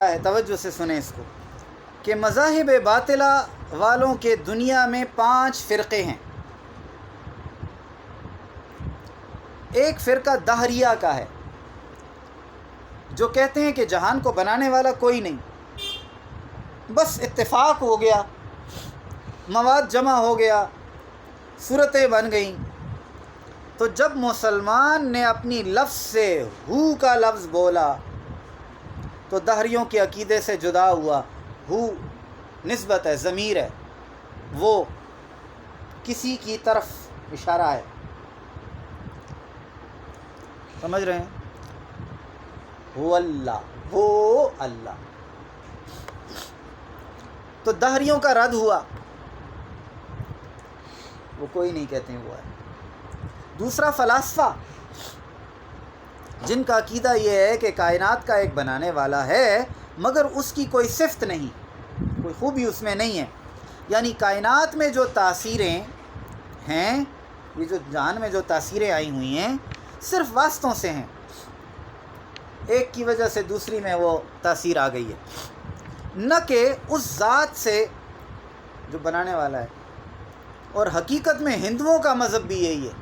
ہے، توجہ سے سنیں اس کو، کہ مذاہب باطلہ والوں کے دنیا میں 5 فرقے ہیں۔ ایک فرقہ دہریہ کا ہے، جو کہتے ہیں کہ جہان کو بنانے والا کوئی نہیں، بس اتفاق ہو گیا، مواد جمع ہو گیا، صورتیں بن گئیں۔ تو جب مسلمان نے اپنی لفظ سے ہو کا لفظ بولا تو دہریوں کے عقیدے سے جدا ہوا۔ ہو نسبت ہے، ضمیر ہے، وہ کسی کی طرف اشارہ ہے، سمجھ رہے ہیں؟ ہو اللہ، ہو اللہ۔ تو دہریوں کا رد ہوا، وہ کوئی نہیں کہتے ہیں وہ ہے۔ دوسرا فلاسفہ، جن کا عقیدہ یہ ہے کہ کائنات کا ایک بنانے والا ہے مگر اس کی کوئی صفت نہیں، کوئی خوبی اس میں نہیں ہے، یعنی کائنات میں جو تاثیریں ہیں، یہ جو جہان میں جو تاثیریں آئی ہوئی ہیں صرف واسطوں سے ہیں، ایک کی وجہ سے دوسری میں وہ تاثیر آ گئی ہے، نہ کہ اس ذات سے جو بنانے والا ہے۔ اور حقیقت میں ہندوؤں کا مذہب بھی یہی ہے۔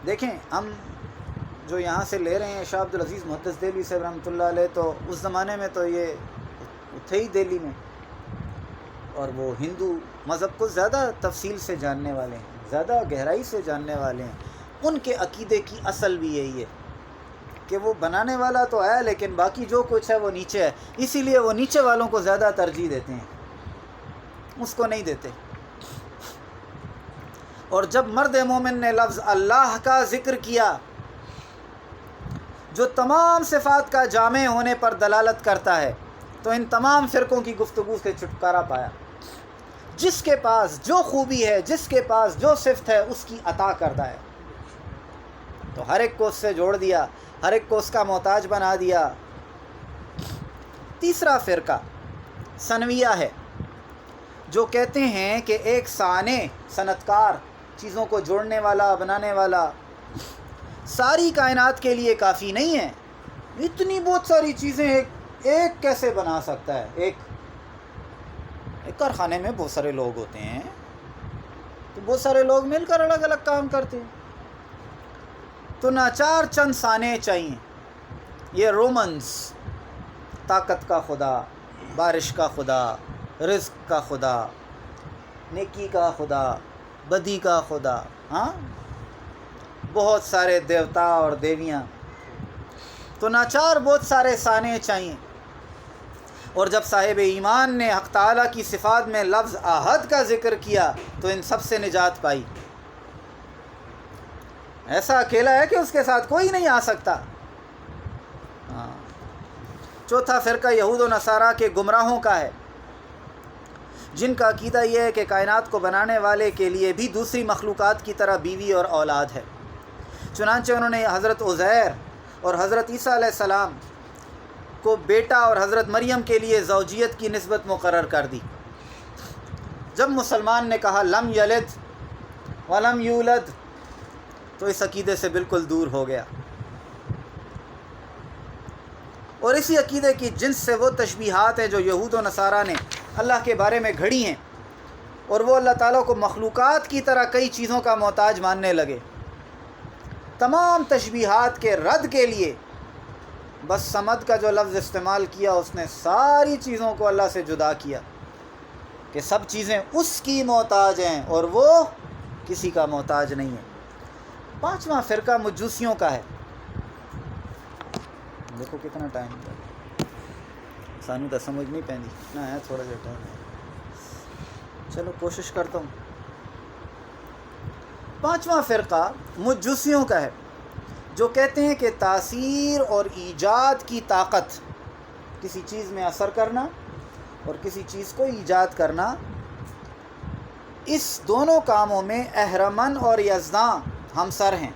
دیکھیں، ہم جو یہاں سے لے رہے ہیں شاہ عبدالعزیز محدث دہلوی صاحب رحمۃ اللہ علیہ، تو اس زمانے میں تو یہ تھے ہی دہلی میں، اور وہ ہندو مذہب کو زیادہ تفصیل سے جاننے والے ہیں، زیادہ گہرائی سے جاننے والے ہیں۔ ان کے عقیدے کی اصل بھی یہی ہے کہ وہ بنانے والا تو ہے لیکن باقی جو کچھ ہے وہ نیچے ہے، اسی لیے وہ نیچے والوں کو زیادہ ترجیح دیتے ہیں، اس کو نہیں دیتے۔ اور جب مرد مومن نے لفظ اللہ کا ذکر کیا، جو تمام صفات کا جامع ہونے پر دلالت کرتا ہے، تو ان تمام فرقوں کی گفتگو سے چھٹکارا پایا۔ جس کے پاس جو خوبی ہے، جس کے پاس جو صفت ہے، اس کی عطا کردہ ہے، تو ہر ایک کو اس سے جوڑ دیا، ہر ایک کو اس کا محتاج بنا دیا۔ تیسرا فرقہ ثنویہ ہے، جو کہتے ہیں کہ ایک صانع، صنعتکار، چیزوں کو جوڑنے والا، بنانے والا، ساری کائنات کے لیے کافی نہیں ہے۔ اتنی بہت ساری چیزیں ایک کیسے بنا سکتا ہے؟ ایک کارخانے میں بہت سارے لوگ ہوتے ہیں، تو بہت سارے لوگ مل کر الگ الگ کام کرتے ہیں، تو ناچار چند صانع چاہیے۔ یہ رومنز، طاقت کا خدا، بارش کا خدا، رزق کا خدا، نیکی کا خدا، بدی کا خدا، ہاں، بہت سارے دیوتا اور دیویاں، تو ناچار بہت سارے صانع چاہیے۔ اور جب صاحب ایمان نے حق تعالیٰ کی صفات میں لفظ احد کا ذکر کیا تو ان سب سے نجات پائی۔ ایسا اکیلا ہے کہ اس کے ساتھ کوئی نہیں آ سکتا۔ ہاں۔ چوتھا فرقہ یہود و نصارہ کے گمراہوں کا ہے، جن کا عقیدہ یہ ہے کہ کائنات کو بنانے والے کے لیے بھی دوسری مخلوقات کی طرح بیوی اور اولاد ہے، چنانچہ انہوں نے حضرت عزیر اور حضرت عیسیٰ علیہ السلام کو بیٹا اور حضرت مریم کے لیے زوجیت کی نسبت مقرر کر دی۔ جب مسلمان نے کہا لم یلد ولم یولد، تو اس عقیدے سے بالکل دور ہو گیا، اور اسی عقیدے کی جنس سے وہ تشبیہات ہیں جو یہود و نصارہ نے اللہ کے بارے میں گھڑی ہیں، اور وہ اللہ تعالیٰ کو مخلوقات کی طرح کئی چیزوں کا محتاج ماننے لگے۔ تمام تشبیہات کے رد کے لیے بس صمد کا جو لفظ استعمال کیا، اس نے ساری چیزوں کو اللہ سے جدا کیا، کہ سب چیزیں اس کی محتاج ہیں اور وہ کسی کا محتاج نہیں ہے۔ پانچواں فرقہ مجوسیوں کا ہے۔ دیکھو کتنا ٹائم ہے، سانو تو سمجھ نہیں پہنی نہ ہے، تھوڑا سا ٹائم ہے، چلو کوشش کرتا ہوں۔ پانچواں فرقہ مجوسیوں کا ہے، جو کہتے ہیں کہ تاثیر اور ایجاد کی طاقت، کسی چیز میں اثر کرنا اور کسی چیز کو ایجاد کرنا، اس دونوں کاموں میں اہرمن اور یزداں ہمسر ہیں۔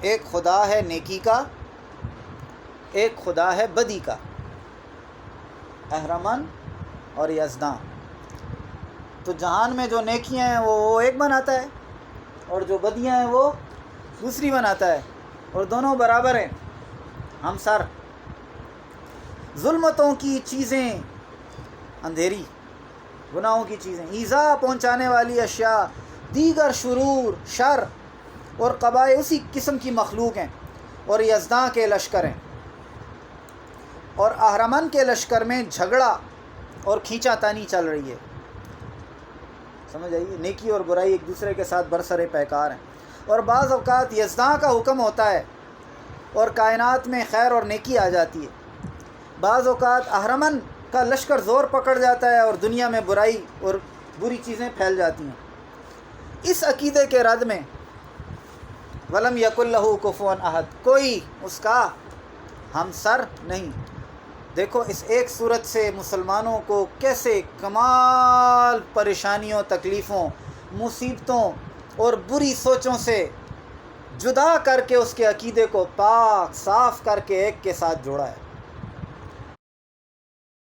ایک خدا ہے نیکی کا، ایک خدا ہے بدی کا، اہرمن اور یزداں۔ تو جہان میں جو نیکیاں ہیں وہ ایک بناتا ہے، اور جو بدیاں ہیں وہ دوسری بناتا ہے، اور دونوں برابر ہیں۔ ہم سر، ظلمتوں کی چیزیں، اندھیری گناہوں کی چیزیں، ایذا پہنچانے والی اشیاء، دیگر شرور شر اور قبائل اسی قسم کی مخلوق ہیں، اور یزداں کے لشکر ہیں، اور اہرمن کے لشکر میں جھگڑا اور کھینچا تانی چل رہی ہے. سمجھ آئیے، نیکی اور برائی ایک دوسرے کے ساتھ برسر پیکار ہیں. اور بعض اوقات یزداں کا حکم ہوتا ہے اور کائنات میں خیر اور نیکی آ جاتی ہے. بعض اوقات اہرمن کا لشکر زور پکڑ جاتا ہے اور دنیا میں برائی اور بری چیزیں پھیل جاتی ہیں. اس عقیدے کے رد میں وَلَمْ يَكُنْ لَهُ كُفُوًا أَحَدٌ، کوئی اس کا ہم سر نہیں. دیکھو اس ایک صورت سے مسلمانوں کو کیسے کمال پریشانیوں، تکلیفوں، مصیبتوں اور بری سوچوں سے جدا کر کے اس کے عقیدے کو پاک صاف کر کے ایک کے ساتھ جوڑا ہے.